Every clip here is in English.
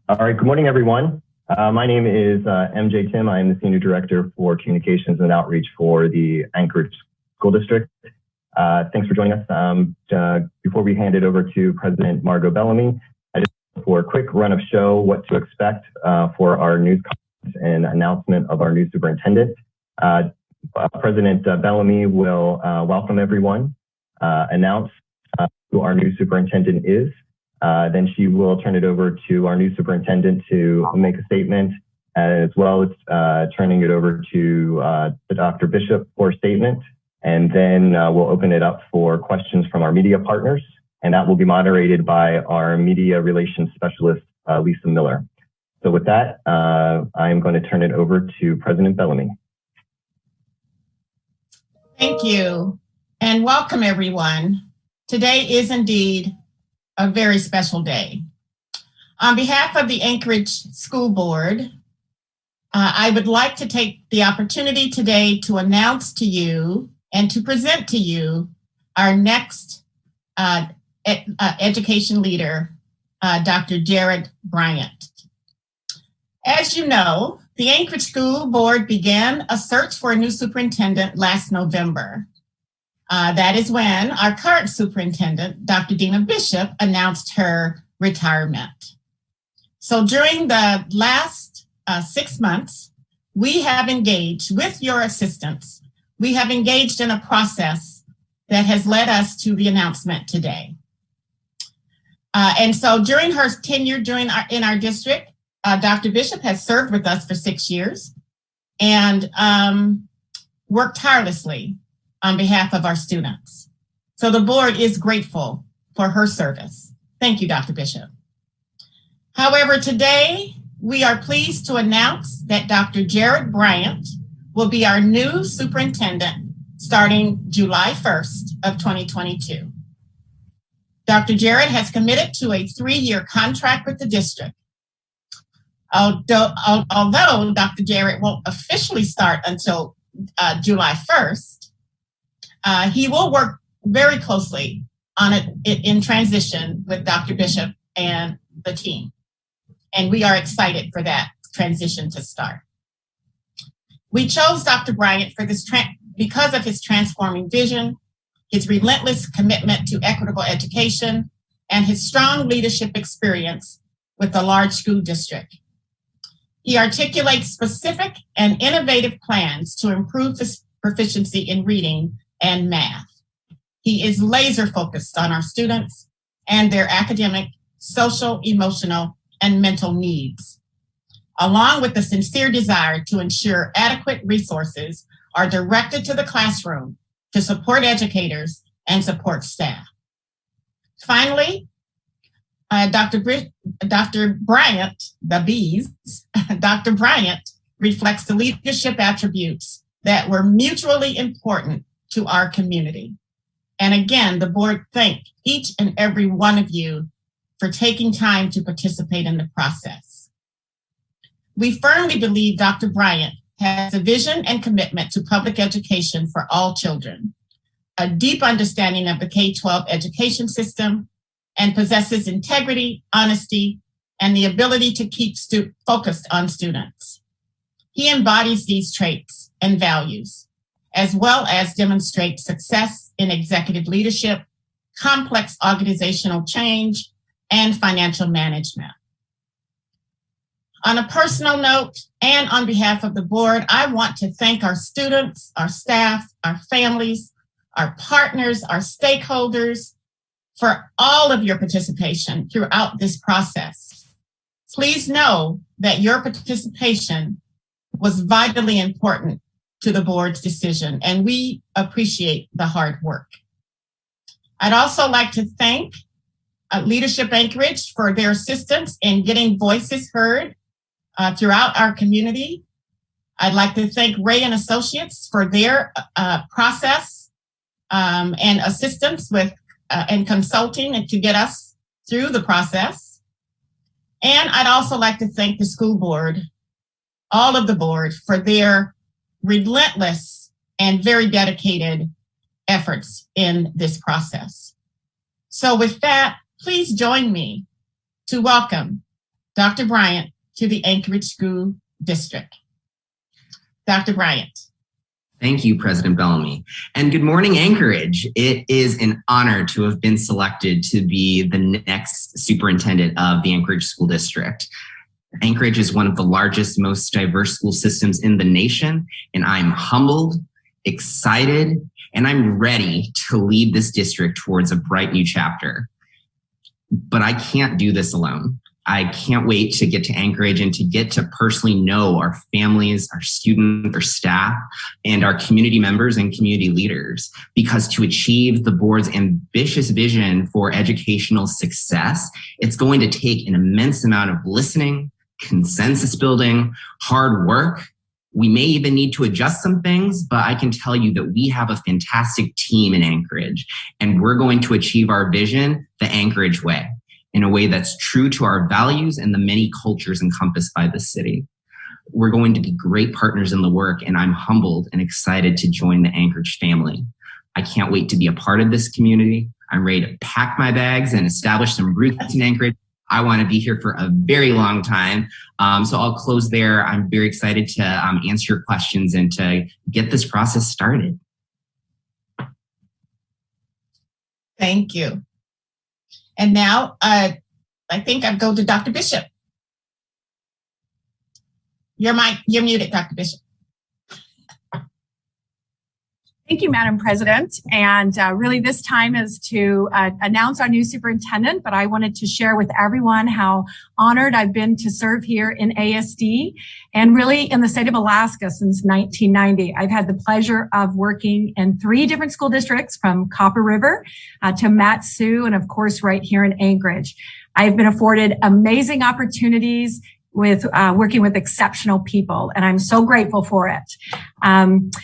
All right, good morning, everyone. My name is MJ Tim. I am the Senior Director for Communications and Outreach for the Anchorage School District. Thanks for joining us. Before we hand it over to President Margot Bellamy, I just for a quick run of show what to expect for our news conference and announcement of our new superintendent. President Bellamy will welcome everyone, announce who our new superintendent is. Then she will turn it over to our new superintendent to make a statement, as well as turning it over to Dr. Bishop for a statement. And then we'll open it up for questions from our media partners. And that will be moderated by our media relations specialist, Lisa Miller. So with that, I'm going to turn it over to President Bellamy. Thank you, and welcome everyone. Today is indeed a very special day. On behalf of the Anchorage School Board, I would like to take the opportunity today to announce to you and to present to you our next education leader, Dr. Jared Bryant. As you know, the Anchorage School Board began a search for a new superintendent last November. That is when our current superintendent, Dr. Dina Bishop, announced her retirement. So during the last 6 months, we have engaged, with your assistance, we have engaged in a process that has led us to the announcement today. And so during her tenure in our district, Dr. Bishop has served with us for 6 years and worked tirelessly on behalf of our students. So the board is grateful for her service. Thank you, Dr. Bishop. However, today we are pleased to announce that Dr. Jared Bryant will be our new superintendent starting July 1st of 2022. Dr. Jared has committed to a 3-year contract with the district. Although Dr. Jared won't officially start until July 1st, he will work very closely on it in transition with Dr. Bishop and the team. And we are excited for that transition to start. We chose Dr. Bryant for this because of his transforming vision, his relentless commitment to equitable education, and his strong leadership experience with the large school district. He articulates specific and innovative plans to improve proficiency in reading and math. He is laser focused on our students and their academic, social, emotional, and mental needs, along with the sincere desire to ensure adequate resources are directed to the classroom to support educators and support staff. Finally, Dr. Bryant, the bees, Dr. Bryant reflects the leadership attributes that were mutually important to our community. And again, the board thank each and every one of you for taking time to participate in the process. We firmly believe Dr. Bryant has a vision and commitment to public education for all children, a deep understanding of the K-12 education system, and possesses integrity, honesty, and the ability to keep focused on students. He embodies these traits and values, as well as demonstrates success in executive leadership, complex organizational change, and financial management. On a personal note, and on behalf of the board, I want to thank our students, our staff, our families, our partners, our stakeholders, for all of your participation throughout this process. Please know that your participation was vitally important to the board's decision, and we appreciate the hard work. I'd also like to thank Leadership Anchorage for their assistance in getting voices heard throughout our community. I'd like to thank Ray and Associates for their process and assistance with and consulting and to get us through the process. And I'd also like to thank the school board, all of the board, for their relentless and very dedicated efforts in this process. So with that, please join me to welcome Dr. Bryant to the Anchorage School District. Dr. Bryant. Thank you, President Bellamy. And good morning, Anchorage. It is an honor to have been selected to be the next superintendent of the Anchorage School District. Anchorage is one of the largest, most diverse school systems in the nation, and I'm humbled, excited, and I'm ready to lead this district towards a bright new chapter. But I can't do this alone. I can't wait to get to Anchorage and to get to personally know our families, our students, our staff, and our community members and community leaders. Because to achieve the board's ambitious vision for educational success, it's going to take an immense amount of listening, consensus building, hard work. We may even need to adjust some things, but I can tell you that we have a fantastic team in Anchorage, and we're going to achieve our vision the Anchorage way, in a way that's true to our values and the many cultures encompassed by the city. We're going to be great partners in the work, and I'm humbled and excited to join the Anchorage family. I can't wait to be a part of this community. I'm ready to pack my bags and establish some roots in Anchorage. I want to be here for a very long time. So I'll close there. I'm very excited to answer your questions and to get this process started. Thank you. And now I think I'd go to Dr. Bishop. You're muted, Dr. Bishop. Thank you, Madam President. And really this time is to announce our new superintendent, but I wanted to share with everyone how honored I've been to serve here in ASD and really in the state of Alaska since 1990. I've had the pleasure of working in 3 different school districts from Copper River to Mat-Su and of course right here in Anchorage. I've been afforded amazing opportunities with working with exceptional people, and I'm so grateful for it.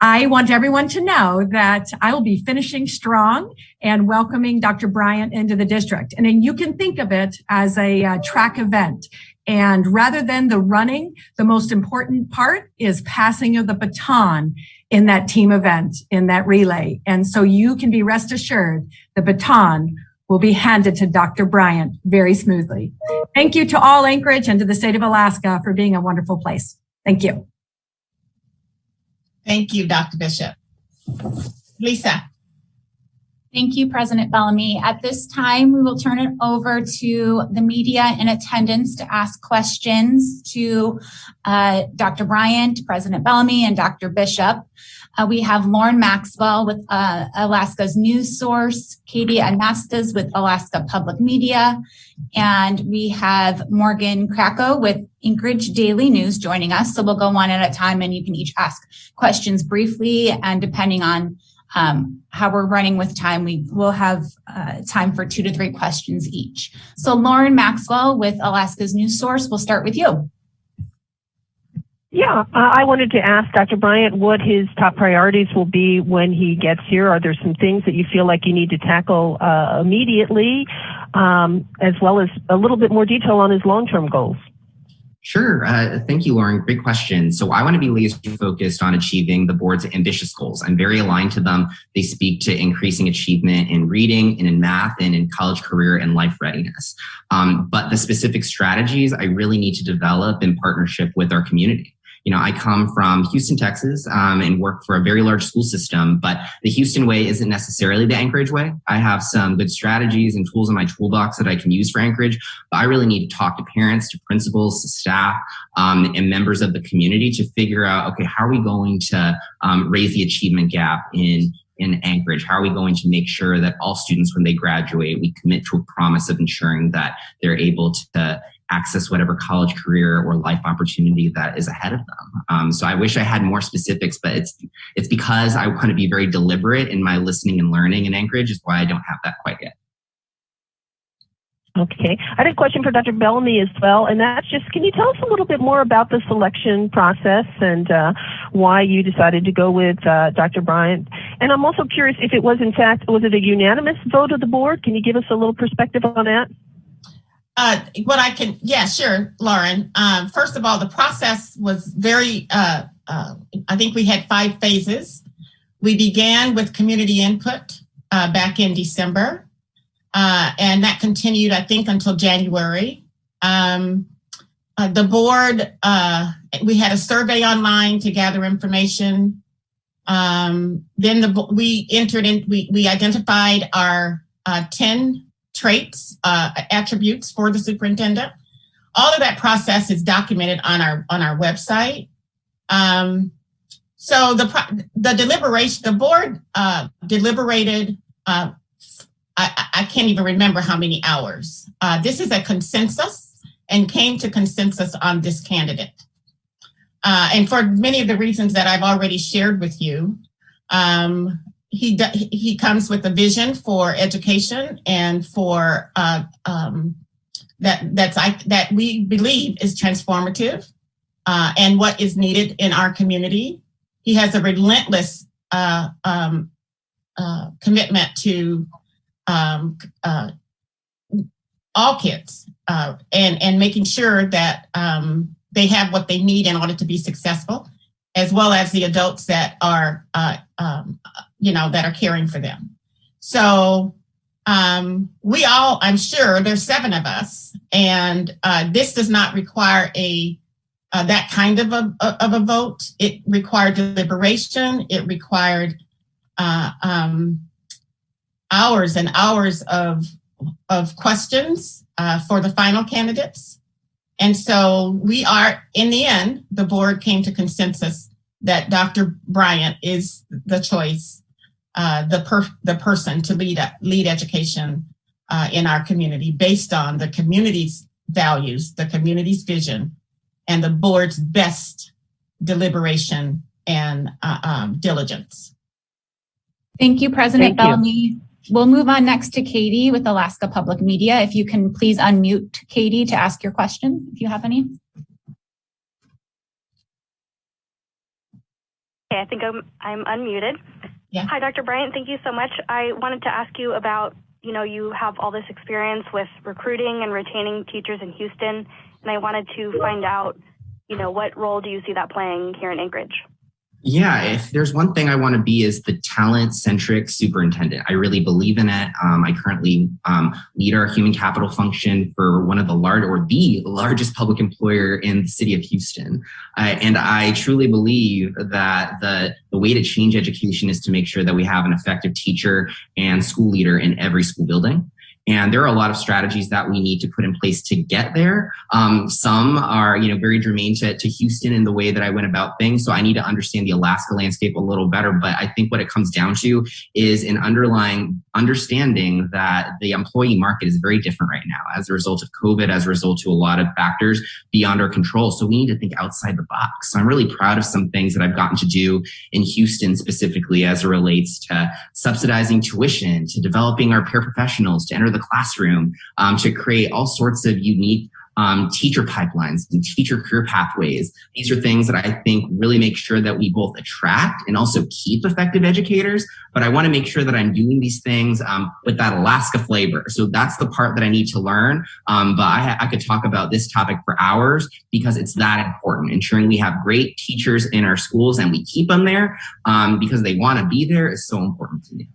I want everyone to know that I will be finishing strong and welcoming Dr. Bryant into the district. And then you can think of it as a track event. And rather than the running, the most important part is passing of the baton in that team event, in that relay. And so you can be rest assured the baton will be handed to Dr. Bryant very smoothly. Thank you to all Anchorage and to the state of Alaska for being a wonderful place. Thank you. Thank you, Dr. Bishop. Lisa. Thank you, President Bellamy. At this time, we will turn it over to the media in attendance to ask questions to Dr. Bryant, President Bellamy, and Dr. Bishop. We have Lauren Maxwell with Alaska's News Source, Katie Anastas with Alaska Public Media, and we have Morgan Krakow with Anchorage Daily News joining us. So we'll go one at a time and you can each ask questions briefly, and depending on how we're running with time, we will have time for 2 to 3 questions each. So Lauren Maxwell with Alaska's News Source, we'll start with you. Yeah, I wanted to ask Dr. Bryant what his top priorities will be when he gets here. Are there some things that you feel like you need to tackle immediately, as well as a little bit more detail on his long-term goals? Sure. Thank you, Lauren. Great question. So I want to be laser focused on achieving the board's ambitious goals. I'm very aligned to them. They speak to increasing achievement in reading and in math and in college career and life readiness. But the specific strategies I really need to develop in partnership with our community. You know, I come from Houston, Texas, and work for a very large school system, but the Houston way isn't necessarily the Anchorage way. I have some good strategies and tools in my toolbox that I can use for Anchorage, but I really need to talk to parents, to principals, to staff, and members of the community to figure out, okay, how are we going to raise the achievement gap in Anchorage? How are we going to make sure that all students, when they graduate, we commit to a promise of ensuring that they're able to access whatever college career or life opportunity that is ahead of them. So I wish I had more specifics, but it's because I want to be very deliberate in my listening and learning in Anchorage is why I don't have that quite yet. Okay. I had a question for Dr. Bellamy as well, and that's just, can you tell us a little bit more about the selection process and why you decided to go with Dr. Bryant? And I'm also curious if it was, in fact, was it a unanimous vote of the board? Can you give us a little perspective on that? Yeah, sure, Lauren. First of all, the process was very, I think we had 5 phases. We began with community input back in December, and that continued, I think, until January. The board, we had a survey online to gather information. Then we identified our 10 traits, attributes for the superintendent. All of that process is documented on our website. So the board deliberated. I can't even remember how many hours. This is a consensus and came to consensus on this candidate. And for many of the reasons that I've already shared with you, he comes with a vision for education and for that we believe is transformative and what is needed in our community. He has a relentless commitment to all kids and making sure that they have what they need in order to be successful, as well as the adults that are that are caring for them. So we all, I'm sure there's 7 of us, and this does not require that kind of a vote. It required deliberation. It required hours and hours of questions for the final candidates. And so we are, in the end, the board came to consensus that Dr. Bryant is the choice, the person to lead education in our community based on the community's values, the community's vision, and the board's best deliberation and diligence. Thank you, President Bellamy. We'll move on next to Katie with Alaska Public Media. If you can please unmute Katie to ask your question, if you have any. Okay, I think I'm unmuted. Yeah. Hi, Dr. Bryant. Thank you so much. I wanted to ask you about, you have all this experience with recruiting and retaining teachers in Houston, and I wanted to find out, what role do you see that playing here in Anchorage? Yeah, if there's one thing I want to be is the talent-centric superintendent. I really believe in it. I currently lead our human capital function for one of the largest public employer in the city of Houston. And I truly believe that the way to change education is to make sure that we have an effective teacher and school leader in every school building. And there are a lot of strategies that we need to put in place to get there. Some are, very germane to Houston in the way that I went about things. So I need to understand the Alaska landscape a little better. But I think what it comes down to is an underlying understanding that the employee market is very different right now as a result of COVID, as a result to a lot of factors beyond our control. So we need to think outside the box. So I'm really proud of some things that I've gotten to do in Houston specifically as it relates to subsidizing tuition, to developing our paraprofessionals to enter the classroom, to create all sorts of unique teacher pipelines and teacher career pathways. These are things that I think really make sure that we both attract and also keep effective educators. But I want to make sure that I'm doing these things with that Alaska flavor. So that's the part that I need to learn. But I could talk about this topic for hours because it's that important. Ensuring we have great teachers in our schools and we keep them there because they want to be there is so important to me.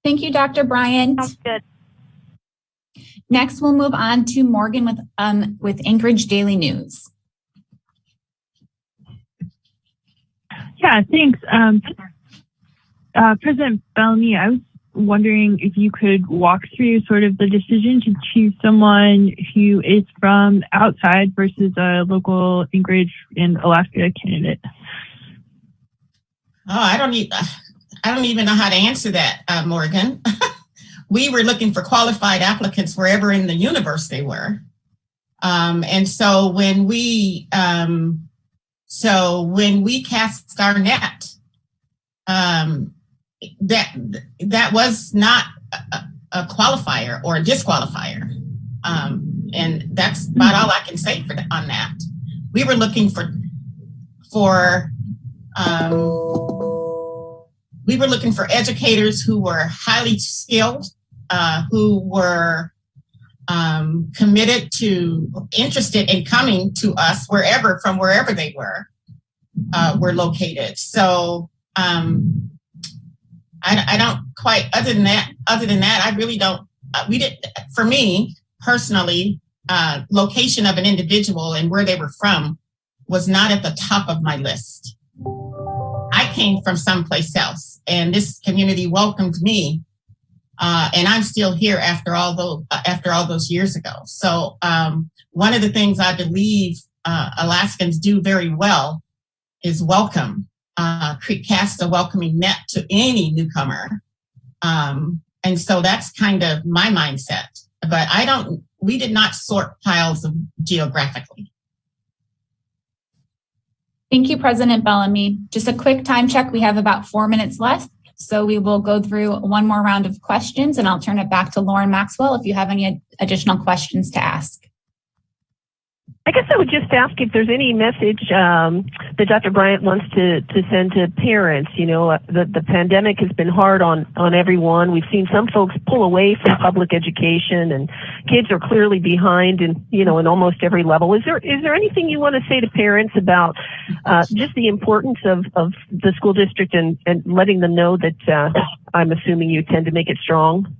Thank you, Dr. Bryant. Sounds good. Next, we'll move on to Morgan with Anchorage Daily News. Yeah, thanks. President Bellamy, I was wondering if you could walk through sort of the decision to choose someone who is from outside versus a local Anchorage and Alaska candidate. Oh, I don't even know how to answer that, Morgan. We were looking for qualified applicants wherever in the universe they were. And so when we cast our net, that was not a qualifier or a disqualifier. And that's about all I can say on that. We were looking for educators who were highly skilled, who were committed interested in coming to us from wherever they were located. So I don't quite, other than that, I really don't, for me personally, location of an individual and where they were from was not at the top of my list. I came from someplace else, and this community welcomed me, and I'm still here after all those years ago. So one of the things I believe Alaskans do very well is welcome, cast a welcoming net to any newcomer, and so that's kind of my mindset. But we did not sort piles geographically. Thank you, President Bellamy. Just a quick time check. We have about 4 minutes left. So we will go through one more round of questions, and I'll turn it back to Lauren Maxwell if you have any additional questions to ask. I guess I would just ask if there's any message that Dr. Bryant wants to send to parents. You know, the pandemic has been hard on everyone. We've seen some folks pull away from public education, and kids are clearly behind in almost every level. Is there anything you want to say to parents about just the importance of the school district and letting them know that I'm assuming you tend to make it strong?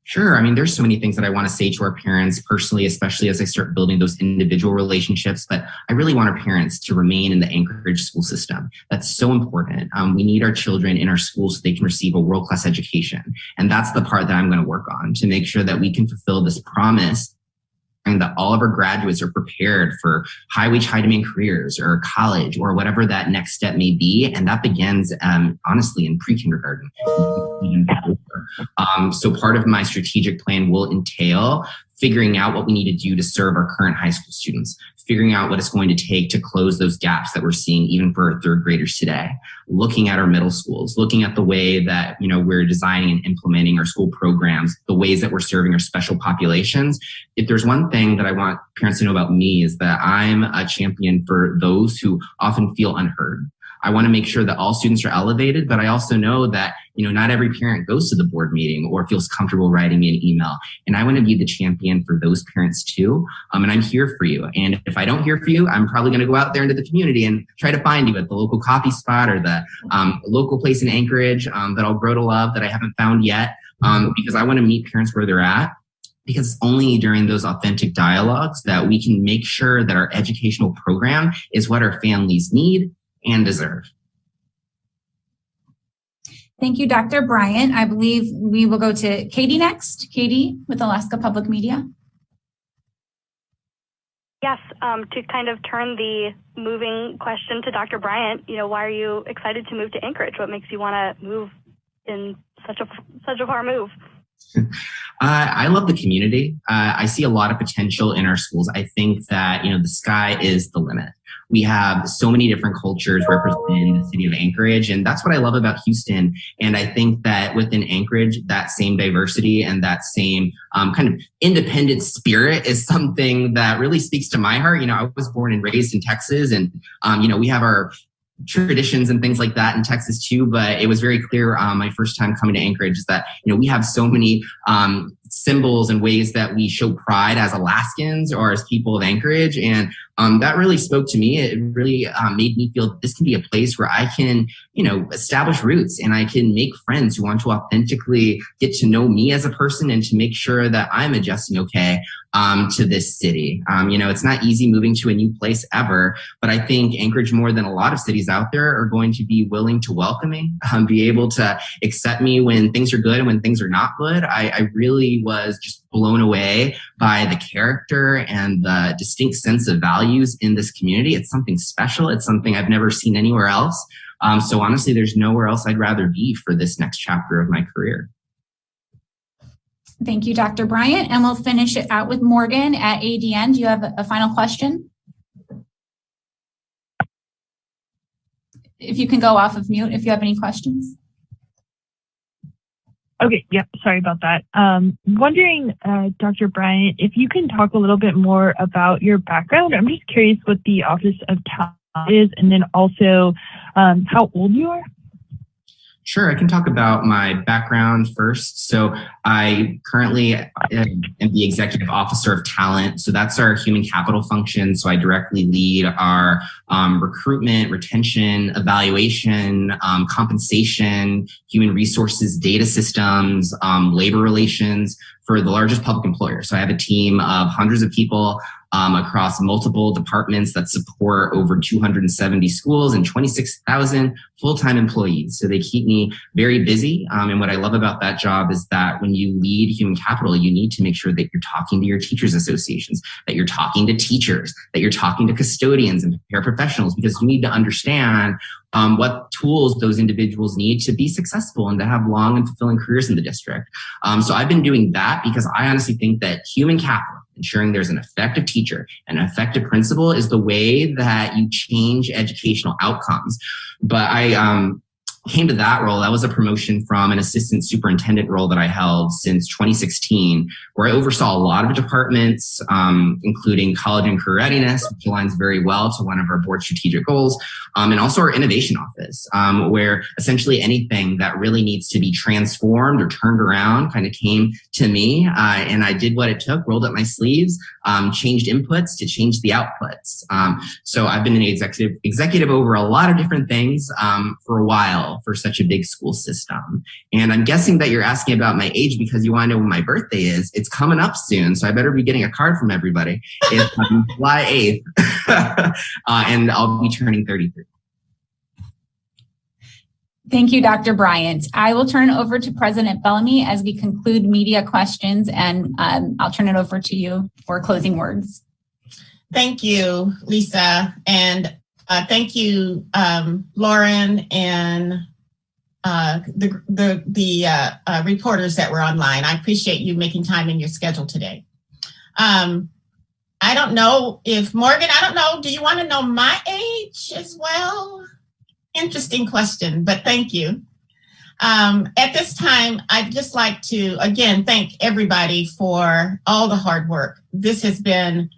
Sure. I mean, there's so many things that I want to say to our parents personally, especially as I start building those individual relationships. But I really want our parents to remain in the Anchorage school system. That's so important. We need our children in our schools so they can receive a world-class education. And that's the part that I'm going to work on to make sure that we can fulfill this promise and that all of our graduates are prepared for high-wage, high-demand careers or college or whatever that next step may be. And that begins, honestly, in pre-kindergarten. So part of my strategic plan will entail figuring out what we need to do to serve our current high school students, figuring out what it's going to take to close those gaps that we're seeing even for our third graders today, looking at our middle schools, looking at the way that we're designing and implementing our school programs, the ways that we're serving our special populations. If there's one thing that I want parents to know about me is that I'm a champion for those who often feel unheard. I want to make sure that all students are elevated, but I also know that, not every parent goes to the board meeting or feels comfortable writing me an email. And I want to be the champion for those parents too. And I'm here for you. And if I don't hear for you, I'm probably going to go out there into the community and try to find you at the local coffee spot or the local place in Anchorage that I'll grow to love that I haven't found yet, because I want to meet parents where they're at. Because it's only during those authentic dialogues that we can make sure that our educational program is what our families need and deserve. Thank you, Dr. Bryant. I believe we will go to Katie next. Katie with Alaska Public Media. Yes, to kind of turn the moving question to Dr. Bryant, why are you excited to move to Anchorage? What makes you want to move in such a far move? I love the community. I see a lot of potential in our schools. I think that, the sky is the limit. We have so many different cultures represented in the city of Anchorage, and that's what I love about Houston. And I think that within Anchorage, that same diversity and that same kind of independent spirit is something that really speaks to my heart. I was born and raised in Texas, and we have our traditions and things like that in Texas too, but it was very clear my first time coming to Anchorage is that we have so many symbols and ways that we show pride as Alaskans or as people of Anchorage, and that really spoke to me. It really made me feel this can be a place where I can establish roots and I can make friends who want to authentically get to know me as a person and to make sure that I'm adjusting okay to this city. It's not easy moving to a new place ever, but I think Anchorage, more than a lot of cities out there, are going to be willing to welcome me, be able to accept me when things are good and when things are not good. I really was just blown away by the character and the distinct sense of values in this community. It's something special. It's something I've never seen anywhere else. So honestly, there's nowhere else I'd rather be for this next chapter of my career. Thank you, Dr. Bryant. And we'll finish it out with Morgan at ADN. Do you have a final question? If you can go off of mute if you have any questions. Okay, yep, sorry about that. Wondering, Dr. Bryant, if you can talk a little bit more about your background. I'm just curious what the Office of Talent is, and then also how old you are. Sure, I can talk about my background first. So I currently am the executive officer of talent. So that's our human capital function. So I directly lead our recruitment, retention, evaluation, compensation, human resources, data systems, labor relations for the largest public employer. So I have a team of hundreds of people across multiple departments that support over 270 schools and 26,000 full-time employees. So they keep me very busy. And what I love about that job is that when you lead human capital, you need to make sure that you're talking to your teachers associations, that you're talking to teachers, that you're talking to custodians and paraprofessionals, because you need to understand what tools those individuals need to be successful and to have long and fulfilling careers in the district. So I've been doing that because I honestly think that human capital, ensuring there's an effective teacher and an effective principal, is the way that you change educational outcomes. But I came to that role. That was a promotion from an assistant superintendent role that I held since 2016, where I oversaw a lot of departments, including college and career readiness, which aligns very well to one of our board strategic goals, and also our innovation office, where essentially anything that really needs to be transformed or turned around kind of came to me, and I did what it took, rolled up my sleeves, changed inputs to change the outputs. So I've been an executive over a lot of different things for a while for such a big school system. And I'm guessing that you're asking about my age because you want to know when my birthday is. It's coming up soon, so I better be getting a card from everybody. It's July 8th, and I'll be turning 33. Thank you, Dr. Bryant. I will turn it over to President Bellamy as we conclude media questions, and I'll turn it over to you for closing words. Thank you, Lisa, and thank you, Lauren, and the reporters that were online. I appreciate you making time in your schedule today. I don't know if Morgan, do you want to know my age as well? Interesting question, but thank you. At this time, I'd just like to, again, thank everybody for all the hard work. This has been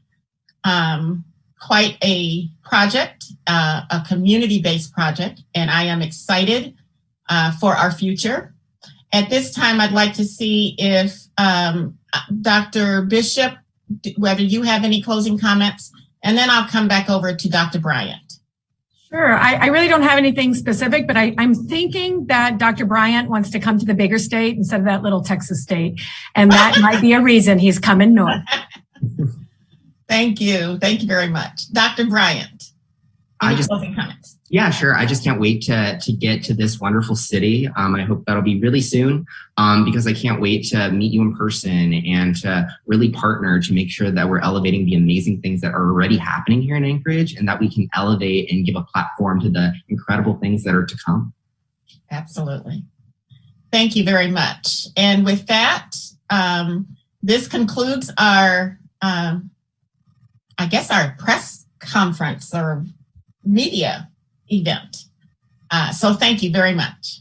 quite a project, a community-based project, and I am excited for our future. At this time, I'd like to see if Dr. Bishop, whether you have any closing comments, and then I'll come back over to Dr. Bryant. Sure. I really don't have anything specific, but I'm thinking that Dr. Bryant wants to come to the bigger state instead of that little Texas state. And that might be a reason he's coming north. Thank you. Thank you very much. Dr. Bryant, closing comments? Yeah, sure. I just can't wait to get to this wonderful city. I hope that'll be really soon because I can't wait to meet you in person and to really partner to make sure that we're elevating the amazing things that are already happening here in Anchorage and that we can elevate and give a platform to the incredible things that are to come. Absolutely. Thank you very much. And with that, this concludes our, our press conference or media event. So thank you very much.